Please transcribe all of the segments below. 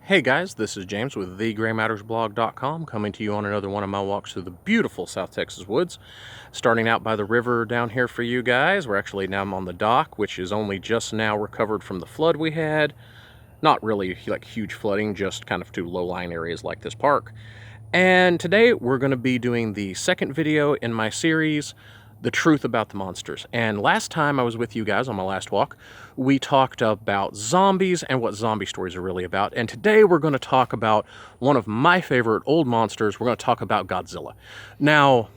Hey guys, this is James with thegraymattersblog.com coming to you on another one of my walks through the beautiful South Texas woods. Starting out by the river down here for you guys. We're actually now on the dock, which is only just now recovered from the flood we had. Not really like huge flooding, just kind of to low-lying areas like this park. And today we're going to be doing the second video in my series, The Truth About the Monsters. And last time I was with you guys on my last walk, we talked about zombies and what zombie stories are really about. And today we're going to talk about one of my favorite old monsters. We're going to talk about Godzilla. Now,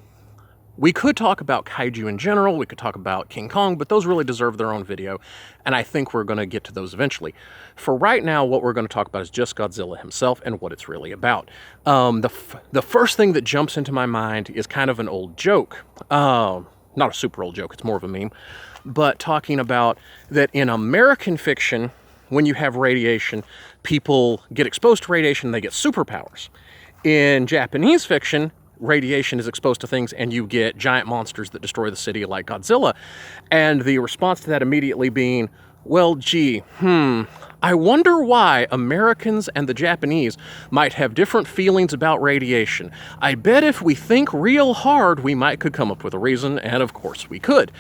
we could talk about kaiju in general, we could talk about King Kong, but those really deserve their own video, and I think we're going to get to those eventually. For right now, what we're going to talk about is just Godzilla himself and what it's really about. The first thing that jumps into my mind is kind of an old joke. Not a super old joke, it's more of a meme, but talking about that in American fiction, when you have radiation, people get exposed to radiation, they get superpowers. In Japanese fiction, radiation is exposed to things and you get giant monsters that destroy the city like Godzilla. And the response to that immediately being, well, gee, I wonder why Americans and the Japanese might have different feelings about radiation. I bet if we think real hard, we could come up with a reason, and of course we could.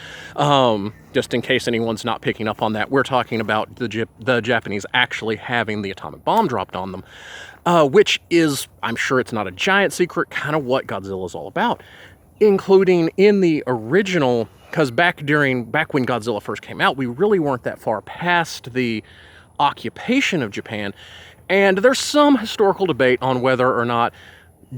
Just in case anyone's not picking up on that, we're talking about the Japanese actually having the atomic bomb dropped on them. Which is, I'm sure it's not a giant secret, kind of what Godzilla's all about. Including in the original, because back when Godzilla first came out, we really weren't that far past the occupation of Japan. And there's some historical debate on whether or not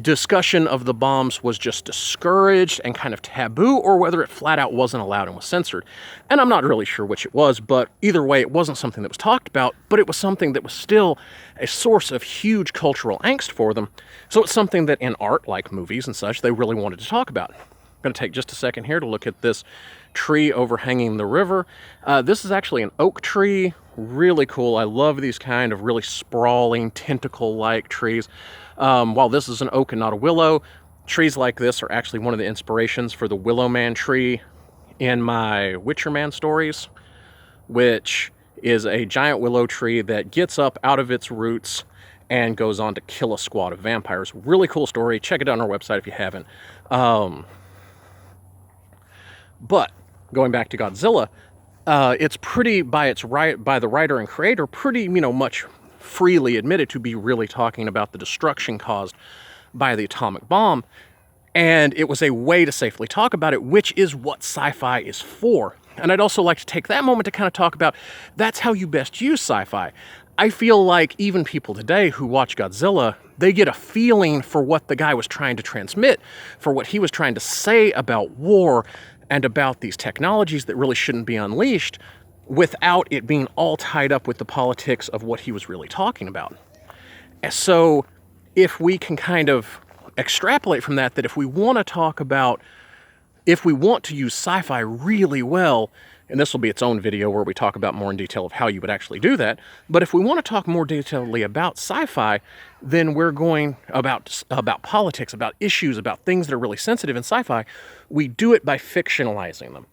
discussion of the bombs was just discouraged and kind of taboo, or whether it flat out wasn't allowed and was censored. And I'm not really sure which it was, but either way, it wasn't something that was talked about, but it was something that was still a source of huge cultural angst for them. So it's something that in art, like movies and such, they really wanted to talk about. I'm going to take just a second here to look at this tree overhanging the river. This is actually an oak tree. Really cool. I love these kind of really sprawling, tentacle-like trees. While this is an oak and not a willow, trees like this are actually one of the inspirations for the Willow Man tree in my Witcher Man stories, which is a giant willow tree that gets up out of its roots and goes on to kill a squad of vampires. Really cool story. Check it out on our website if you haven't. But going back to Godzilla, it's pretty, by the writer and creator, pretty, much freely admitted to be really talking about the destruction caused by the atomic bomb. And it was a way to safely talk about it, which is what sci-fi is for. And I'd also like to take that moment to kind of talk about that's how you best use sci-fi. I feel like even people today who watch Godzilla, they get a feeling for what the guy was trying to transmit, for what he was trying to say about war and about these technologies that really shouldn't be unleashed, without it being all tied up with the politics of what he was really talking about. So if we can kind of extrapolate from that if we want to use sci-fi really well, and this will be its own video where we talk about more in detail of how you would actually do that, but if we want to talk more detailedly about sci-fi, then we're going about politics, about issues, about things that are really sensitive in sci-fi. We do it by fictionalizing them.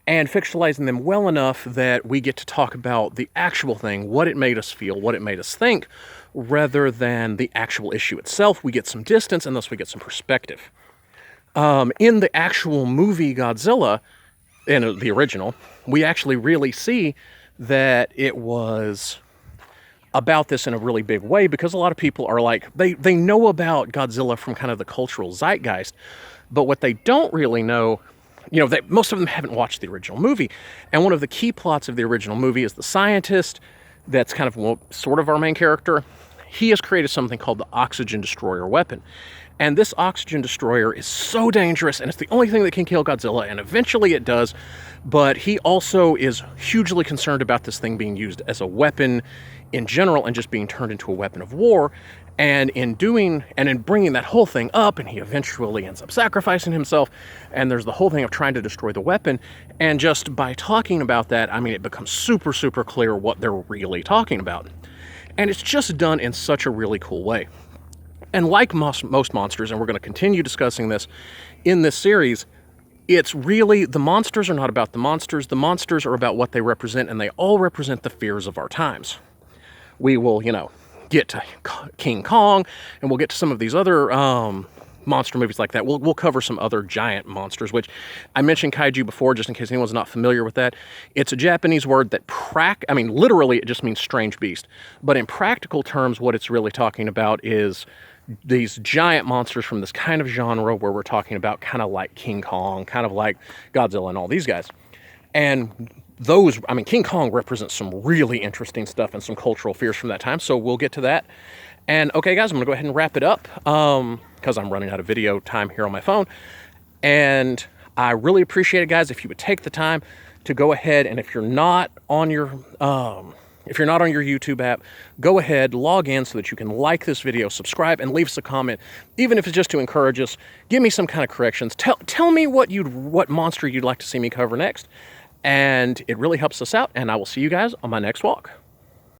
And fictionalizing them well enough that we get to talk about the actual thing, what it made us feel, what it made us think, rather than the actual issue itself. We get some distance, and thus we get some perspective. In the actual movie Godzilla, in the original, we actually really see that it was about this in a really big way, because a lot of people are like, they know about Godzilla from kind of the cultural zeitgeist, but what they don't really know, most of them haven't watched the original movie. And one of the key plots of the original movie is the scientist that's kind of sort of our main character. He has created something called the oxygen destroyer weapon. And this oxygen destroyer is so dangerous, and it's the only thing that can kill Godzilla, and eventually it does. But he also is hugely concerned about this thing being used as a weapon in general and just being turned into a weapon of war. And in bringing that whole thing up, and he eventually ends up sacrificing himself, and there's the whole thing of trying to destroy the weapon. And just by talking about that, it becomes super, super clear what they're really talking about. And it's just done in such a really cool way. And like most monsters, and we're going to continue discussing this in this series, it's really, the monsters are not about the monsters are about what they represent, and they all represent the fears of our times. We will, get to King Kong, and we'll get to some of these other monster movies like that. We'll cover some other giant monsters, which I mentioned kaiju before, just in case anyone's not familiar with that. It's a Japanese word that I mean, literally it just means strange beast. But in practical terms, what it's really talking about is these giant monsters from this kind of genre where we're talking about kind of like King Kong, kind of like Godzilla and all these guys. And those, I mean, King Kong represents some really interesting stuff and some cultural fears from that time. So we'll get to that. And okay, guys, I'm going to go ahead and wrap it up because I'm running out of video time here on my phone. And I really appreciate it, guys, if you would take the time to go ahead, and if you're not on your YouTube app, go ahead, log in so that you can like this video, subscribe, and leave us a comment, even if it's just to encourage us. Give me some kind of corrections. Tell me what monster you'd like to see me cover next, and it really helps us out. And I will see you guys on my next walk.